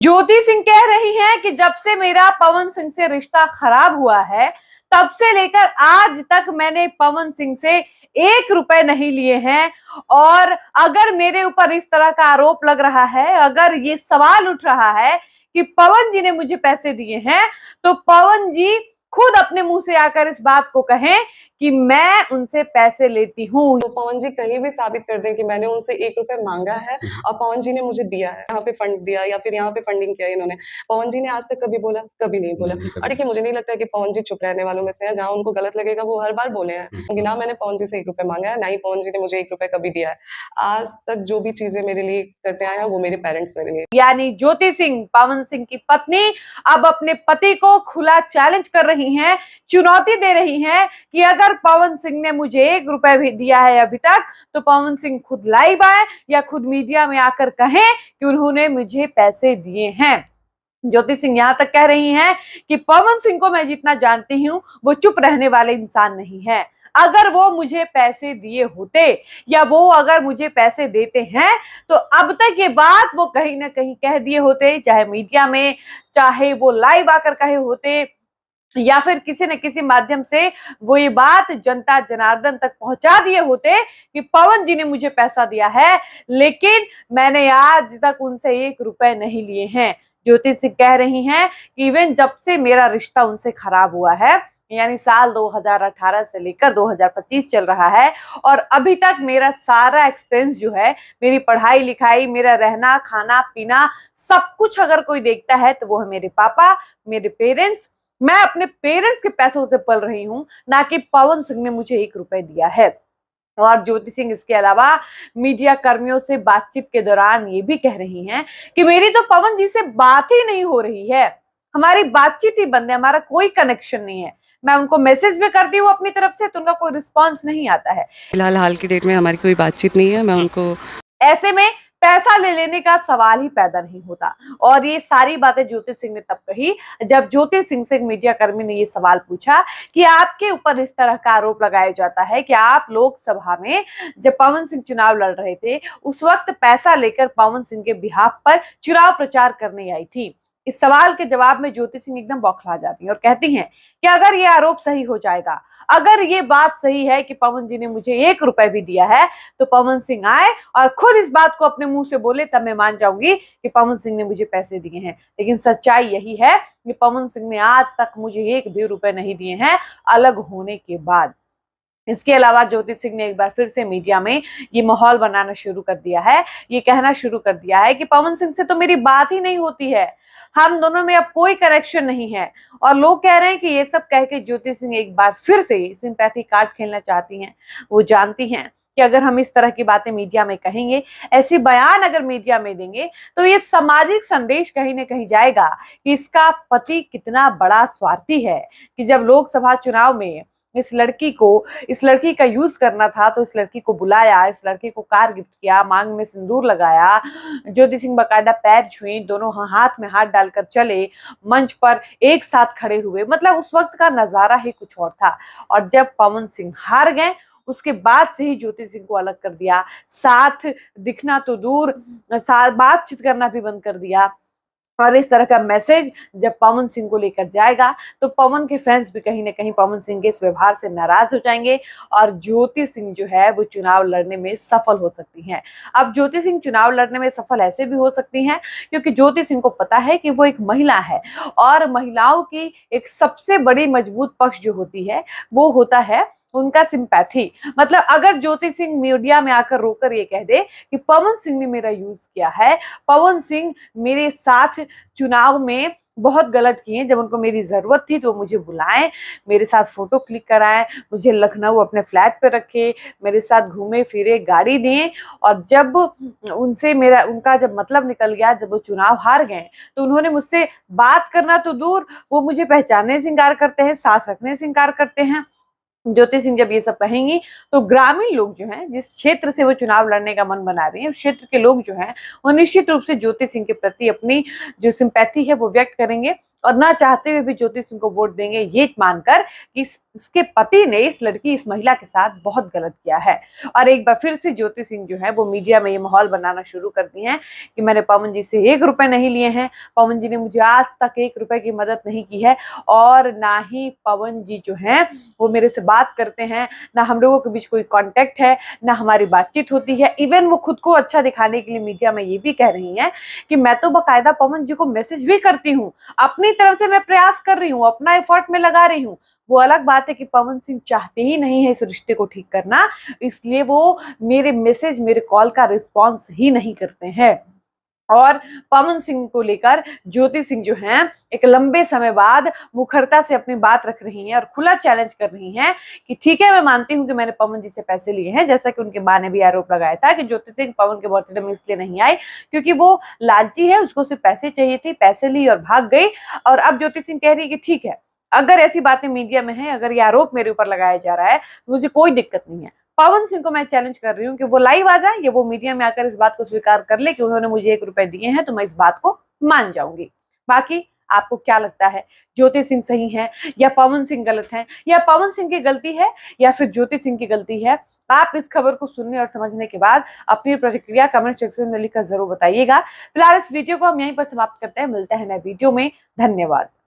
ज्योति सिंह कह रही हैं कि जब से मेरा पवन सिंह से रिश्ता खराब हुआ है तब से लेकर आज तक मैंने पवन सिंह से 1 रुपए नहीं लिए हैं। और अगर मेरे ऊपर इस तरह का आरोप लग रहा है, अगर ये सवाल उठ रहा है कि पवन जी ने मुझे पैसे दिए हैं, तो पवन जी खुद अपने मुंह से आकर इस बात को कहें कि मैं उनसे पैसे लेती हूँ। तो पवन जी कहीं भी साबित कर दें कि मैंने उनसे 1 रुपए मांगा है और पवन जी ने मुझे दिया है, यहाँ पे फंड दिया या फिर यहाँ पे फंडिंग किया इन्होंने। पवन जी ने आज तक कभी बोला? कभी नहीं बोला। और देखिए, मुझे नहीं लगता कि पवन जी चुप रहने वालों में से हैं। जहाँ उनको गलत लगेगा वो हर बार बोले हैं, क्योंकि ना मैंने पवन जी से 1 रुपए मांगा है, ना ही पवन जी ने मुझे 1 रुपए कभी दिया है। आज तक जो भी चीजें मेरे लिए करते आए हैं वो मेरे पेरेंट्स मेरे लिए। यानी ज्योति सिंह, पवन सिंह की पत्नी, अब अपने पति को खुला चैलेंज कर रही हैं, चुनौती दे रही हैं कि अगर पवन सिंह ने मुझे 1 रुपए भी दिया है अभी तक, तो पवन सिंह खुद लाइव आए या खुद मीडिया में आकर कहें कि उन्होंने मुझे पैसे दिए हैं। ज्योति सिंह यहां तक कह रही हैं कि पवन सिंह को मैं जितना जानती हूं वो चुप रहने वाले इंसान नहीं है। अगर वो मुझे पैसे दिए होते या वो अगर मुझे पैसे देते हैं तो अब तक ये बात वो कहीं ना कहीं कह दिए होते, चाहे मीडिया में, चाहे वो लाइव आकर कहे होते, या फिर किसी न किसी माध्यम से वो ये बात जनता जनार्दन तक पहुंचा दिए होते कि पवन जी ने मुझे पैसा दिया है, लेकिन मैंने आज तक उनसे 1 रुपए नहीं लिए हैं। ज्योति सिंह कह रही हैं कि इवन जब से मेरा रिश्ता उनसे खराब हुआ है, यानी साल 2018 से लेकर 2025 चल रहा है, और अभी तक मेरा सारा एक्सपेंस जो है, मेरी पढ़ाई लिखाई, मेरा रहना खाना पीना, सब कुछ अगर कोई देखता है तो वो है मेरे पापा, मेरे पेरेंट्स। मैं अपने पेरेंट्स के पैसों से पल रही हूं, ना कि पवन सिंह ने मुझे 1 रुपए दिया है। और ज्योति सिंह इसके अलावा मीडिया कर्मियों से बातचीत के दौरान ये भी कह रही हैं कि मेरी तो पवन जी से बात ही नहीं हो रही है, हमारी बातचीत ही बंद है, हमारा कोई कनेक्शन नहीं है। मैं उनको मैसेज भी करती हूँ अपनी तरफ से तो उनका कोई रिस्पॉन्स नहीं आता है। फिलहाल हाल की डेट में हमारी कोई बातचीत नहीं है। मैं उनको ऐसे में पैसा ले लेने का सवाल ही पैदा नहीं होता। और ये सारी बातें ज्योति सिंह ने तब कही जब ज्योति सिंह से एक मीडिया कर्मी ने ये सवाल पूछा कि आपके ऊपर इस तरह का आरोप लगाया जाता है कि आप लोकसभा में जब पवन सिंह चुनाव लड़ रहे थे उस वक्त पैसा लेकर पवन सिंह के बिहाफ पर चुनाव प्रचार करने आई थी। इस सवाल के जवाब में ज्योति सिंह एकदम बौखला जाती हैं और कहती हैं कि अगर ये आरोप सही हो जाएगा, अगर ये बात सही है कि पवन जी ने मुझे 1 रुपए भी दिया है, तो पवन सिंह आए और खुद इस बात को अपने मुंह से बोले, तब मैं मान जाऊंगी कि पवन सिंह ने मुझे पैसे दिए हैं। लेकिन सच्चाई यही है कि पवन सिंह ने आज तक मुझे 1 भी रुपए नहीं दिए हैं, अलग होने के बाद। इसके अलावा ज्योति सिंह ने एक बार फिर से मीडिया में ये माहौल बनाना शुरू कर दिया है, ये कहना शुरू कर दिया है कि पवन सिंह से तो मेरी बात ही नहीं होती है, हम दोनों में अब कोई कनेक्शन नहीं है। और लोग कह रहे हैं कि ये सब कह के ज्योति सिंह एक बार फिर से सिंपैथी कार्ड खेलना चाहती हैं। वो जानती हैं कि अगर हम इस तरह की बातें मीडिया में कहेंगे, ऐसी बयान अगर मीडिया में देंगे, तो ये सामाजिक संदेश कहीं ना कहीं जाएगा कि इसका पति कितना बड़ा स्वार्थी है, कि जब लोकसभा चुनाव में इस लड़की का यूज करना था तो इस लड़की को बुलाया, इस लड़की को कार गिफ्ट किया, मांग में सिंदूर लगाया, ज्योति सिंह बकायदा पैर छुई, दोनों हाथ में हाथ डालकर चले, मंच पर एक साथ खड़े हुए। मतलब उस वक्त का नजारा ही कुछ और था। और जब पवन सिंह हार गए उसके बाद से ही ज्योति सिंह को अलग कर दिया, साथ दिखना तो दूर, बातचीत करना भी बंद कर दिया। और इस तरह का मैसेज जब पवन सिंह को लेकर जाएगा तो पवन के फैंस भी कहीं ना कहीं पवन सिंह के इस व्यवहार से नाराज हो जाएंगे और ज्योति सिंह जो है वो चुनाव लड़ने में सफल हो सकती हैं। अब ज्योति सिंह चुनाव लड़ने में सफल ऐसे भी हो सकती हैं क्योंकि ज्योति सिंह को पता है कि वो एक महिला है और महिलाओं की एक सबसे बड़ी मजबूत पक्ष जो होती है वो होता है उनका सिंपैथी। मतलब अगर ज्योति सिंह मीडिया में आकर रोकर ये कह दे कि पवन सिंह ने मेरा यूज किया है, पवन सिंह मेरे साथ चुनाव में बहुत गलत किए, जब उनको मेरी जरूरत थी तो मुझे बुलाएं, मेरे साथ फोटो क्लिक कराएं, मुझे लखनऊ अपने फ्लैट पे रखे, मेरे साथ घूमे फिरे, गाड़ी दें, और जब उनका जब मतलब निकल गया, जब वो चुनाव हार गए तो उन्होंने मुझसे बात करना तो दूर, वो मुझे पहचानने से इंकार करते हैं, साथ रखने से इंकार करते हैं। ज्योति सिंह जब ये सब कहेंगी तो ग्रामीण लोग जो हैं, जिस क्षेत्र से वो चुनाव लड़ने का मन बना रही है, उस क्षेत्र के लोग जो हैं वो निश्चित रूप से ज्योति सिंह के प्रति अपनी जो सिंपैथी है वो व्यक्त करेंगे और ना चाहते हुए भी ज्योति सिंह को वोट देंगे, ये मानकर कि इसके पति ने इस महिला के साथ बहुत गलत किया है। और एक बार फिर से ज्योति सिंह जो है वो मीडिया में ये माहौल बनाना शुरू कर दी हैं कि मैंने पवन जी से 1 रुपए नहीं लिए हैं, पवन जी ने मुझे आज तक 1 रुपए की मदद नहीं की है, और ना ही पवन जी जो हैं वो मेरे से बात करते हैं, ना हम लोगों के बीच कोई कांटेक्ट है, ना हमारी बातचीत होती है। इवन वो खुद को अच्छा दिखाने के लिए मीडिया में ये भी कह रही हैं कि मैं तो बाकायदा पवन जी को मैसेज भी करती हूँ, अपनी तरफ से मैं प्रयास कर रही हूँ, अपना एफर्ट में लगा रही हूँ। वो अलग बात है कि पवन सिंह चाहते ही नहीं है इस रिश्ते को ठीक करना, इसलिए वो मेरे मैसेज, मेरे कॉल का रिस्पॉन्स ही नहीं करते हैं। और पवन सिंह को लेकर ज्योति सिंह जो हैं एक लंबे समय बाद मुखरता से अपनी बात रख रही हैं और खुला चैलेंज कर रही हैं कि ठीक है, मैं मानती हूं कि मैंने पवन जी से पैसे लिए हैं, जैसा कि उनके मां ने भी आरोप लगाया था कि ज्योति सिंह पवन के बर्थडे में इसलिए नहीं आई क्योंकि वो लालची है, उसको सिर्फ पैसे चाहिए थे, पैसे ली और भाग गई। और अब ज्योति सिंह कह रही है कि ठीक है, अगर ऐसी बातें मीडिया में है, अगर ये आरोप मेरे ऊपर लगाया जा रहा है तो मुझे कोई दिक्कत नहीं है। पवन सिंह को मैं चैलेंज कर रही हूँ कि वो लाइव आ जाए, या वो मीडिया में आकर इस बात को स्वीकार कर ले कि उन्होंने मुझे 1 रुपए दिए हैं, तो मैं इस बात को मान जाऊंगी। बाकी आपको क्या लगता है, ज्योति सिंह सही है या पवन सिंह गलत है, या पवन सिंह की गलती है या फिर ज्योति सिंह की गलती है? आप इस खबर को सुनने और समझने के बाद अपनी प्रतिक्रिया कमेंट सेक्शन में लिखकर जरूर बताइएगा। फिलहाल इस वीडियो को हम यहीं पर समाप्त करते हैं, मिलते हैं नए वीडियो में। धन्यवाद।